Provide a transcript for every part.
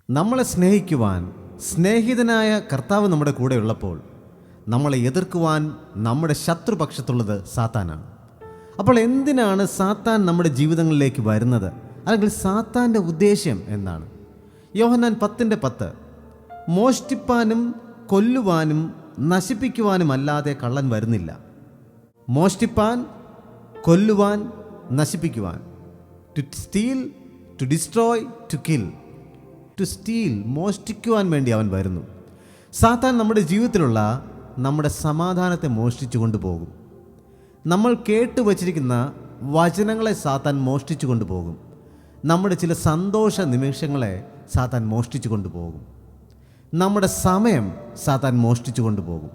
നമ്മളെ സ്നേഹിക്കുവാൻ സ്നേഹിതനായ കർത്താവ് നമ്മുടെ കൂടെ ഉള്ളപ്പോൾ നമ്മളെ എതിർക്കുവാൻ നമ്മുടെ ശത്രുപക്ഷത്തുള്ളത് സാത്താനാണ്. അപ്പോൾ എന്തിനാണ് സാത്താൻ നമ്മുടെ ജീവിതങ്ങളിലേക്ക് വരുന്നത്? അല്ലെങ്കിൽ സാത്താൻ്റെ ഉദ്ദേശ്യം എന്താണ്? യോഹന്നാൻ 10:10 മോഷ്ടിപ്പാനും കൊല്ലുവാനും നശിപ്പിക്കുവാനും അല്ലാതെ കള്ളൻ വരുന്നില്ല. മോഷ്ടിപ്പാൻ, കൊല്ലുവാൻ, നശിപ്പിക്കുവാൻ. To steal, to destroy, to kill. To steal, മോഷ്ടിക്കുവാൻ വേണ്ടി അവൻ വരുന്നു. സാത്താൻ നമ്മുടെ ജീവിതത്തിലുള്ള നമ്മുടെ സമാധാനത്തെ മോഷ്ടിച്ചു കൊണ്ടുപോകും. നമ്മൾ കേട്ടുവച്ചിരിക്കുന്ന വചനങ്ങളെ സാത്താൻ മോഷ്ടിച്ചു കൊണ്ടുപോകും. നമ്മുടെ ചില സന്തോഷ നിമിഷങ്ങളെ സാത്താൻ മോഷ്ടിച്ചു കൊണ്ടുപോകും. നമ്മുടെ സമയം സാത്താൻ മോഷ്ടിച്ചു കൊണ്ടുപോകും.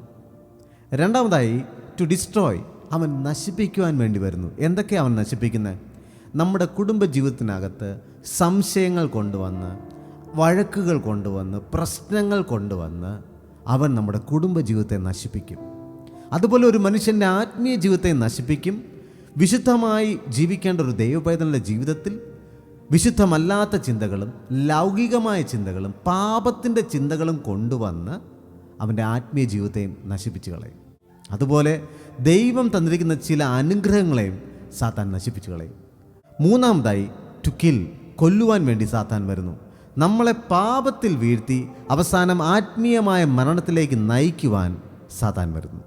രണ്ടാമതായി, ടു ഡിസ്ട്രോയ്, അവൻ നശിപ്പിക്കുവാൻ വേണ്ടി വരുന്നു. എന്തൊക്കെയാണ് അവൻ നശിപ്പിക്കുന്നത്? നമ്മുടെ കുടുംബ ജീവിതത്തിനകത്ത് സംശയങ്ങൾ കൊണ്ടുവന്ന്, വഴക്കുകൾ കൊണ്ടുവന്ന്, പ്രശ്നങ്ങൾ കൊണ്ടുവന്ന് അവൻ നമ്മുടെ കുടുംബ ജീവിതത്തെ നശിപ്പിക്കും. അതുപോലെ ഒരു മനുഷ്യൻ്റെ ആത്മീയ ജീവിതത്തെ നശിപ്പിക്കും. വിശുദ്ധമായി ജീവിക്കേണ്ട ഒരു ദൈവപൈതലിൻ്റെ ജീവിതത്തിൽ വിശുദ്ധമല്ലാത്ത ചിന്തകളും ലൗകികമായ ചിന്തകളും പാപത്തിൻ്റെ ചിന്തകളും കൊണ്ടുവന്ന് അവൻ്റെ ആത്മീയ ജീവിതത്തെയും നശിപ്പിച്ചു കളയും. അതുപോലെ ദൈവം തന്നിരിക്കുന്ന ചില അനുഗ്രഹങ്ങളെയും സാത്താൻ നശിപ്പിച്ചു കളയും. മൂന്നാമതായി, ടു കിൽ, കൊല്ലുവാൻ വേണ്ടി സാത്താൻ വരുന്നു. നമ്മളെ പാപത്തിൽ വീഴ്ത്തി അവസാനം ആത്മീയമായ മരണത്തിലേക്ക് നയിക്കുവാൻ സാത്താൻ വരുന്നു.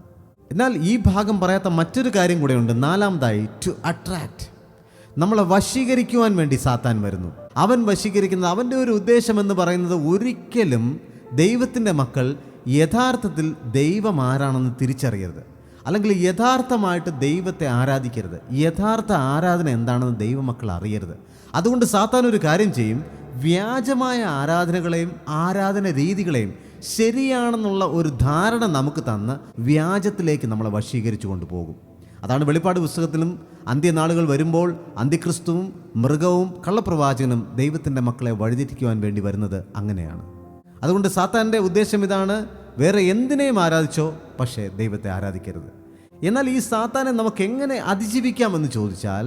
എന്നാൽ ഈ ഭാഗം പറയാത്ത മറ്റൊരു കാര്യം കൂടെയുണ്ട്. നാലാമതായി, ടു അട്രാക്റ്റ്, നമ്മളെ വശീകരിക്കുവാൻ വേണ്ടി സാത്താൻ വരുന്നു. അവൻ വശീകരിക്കുന്നത്, അവൻ്റെ ഒരു ഉദ്ദേശം എന്ന് പറയുന്നത് ഒരിക്കലും ദൈവത്തിൻ്റെ മക്കൾ യഥാർത്ഥത്തിൽ ദൈവം ആരാണെന്ന് തിരിച്ചറിയരുത്, അല്ലെങ്കിൽ യഥാർത്ഥമായിട്ട് ദൈവത്തെ ആരാധിക്കരുത്. യഥാർത്ഥ ആരാധന എന്താണെന്ന് ദൈവമക്കൾ അറിയരുത്. അതുകൊണ്ട് സാത്താൻ ഒരു കാര്യം ചെയ്യും. വ്യാജമായ ആരാധനകളെയും ആരാധന രീതികളെയും ശരിയാണെന്നുള്ള ഒരു ധാരണ നമുക്ക് തന്ന് വ്യാജത്തിലേക്ക് നമ്മളെ വശീകരിച്ചു കൊണ്ടുപോകും. അതാണ് വെളിപ്പാട് പുസ്തകത്തിലും അന്ത്യനാളുകൾ വരുമ്പോൾ അന്ത്യക്രിസ്തുവും മൃഗവും കള്ളപ്രവാചകനും ദൈവത്തിൻ്റെ മക്കളെ വഴിതെറ്റിക്കുവാൻ വേണ്ടി വരുന്നത് അങ്ങനെയാണ്. അതുകൊണ്ട് സാത്താൻ്റെ ഉദ്ദേശം ഇതാണ്: വേറെ എന്തിനേയും ആരാധിച്ചോ, പക്ഷേ ദൈവത്തെ ആരാധിക്കരുത്. എന്നാൽ ഈ സാത്താനെ നമുക്ക് എങ്ങനെ അതിജീവിക്കാമെന്ന് ചോദിച്ചാൽ,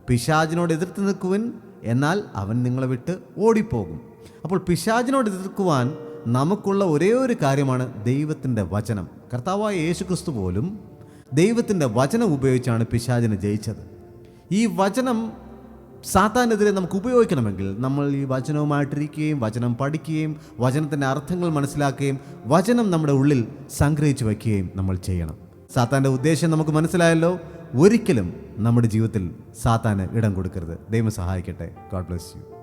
പിശാചിനോട് എതിർത്ത് നിൽക്കുവിൻ, എന്നാൽ അവൻ നിങ്ങളെ വിട്ട് ഓടിപ്പോകും. അപ്പോൾ പിശാചിനോട് എതിർക്കുവാൻ നമുക്കുള്ള ഒരേ ഒരു കാര്യമാണ് ദൈവത്തിൻ്റെ വചനം. കർത്താവായ യേശുക്രിസ്തു പോലും ദൈവത്തിൻ്റെ വചനം ഉപയോഗിച്ചാണ് പിശാചിനെ ജയിച്ചത്. ഈ വചനം സാത്താനെതിരെ നമുക്ക് ഉപയോഗിക്കണമെങ്കിൽ നമ്മൾ ഈ വചനവുമായിട്ടിരിക്കുകയും വചനം പഠിക്കുകയും വചനത്തിൻ്റെ അർത്ഥങ്ങൾ മനസ്സിലാക്കുകയും വചനം നമ്മുടെ ഉള്ളിൽ സംഗ്രഹിച്ചു വയ്ക്കുകയും നമ്മൾ ചെയ്യണം. സാത്താൻ്റെ ഉദ്ദേശം നമുക്ക് മനസ്സിലായല്ലോ. ഒരിക്കലും നമ്മുടെ ജീവിതത്തിൽ സാത്താന് ഇടം കൊടുക്കരുത്. ദൈവം സഹായിക്കട്ടെ. God bless you.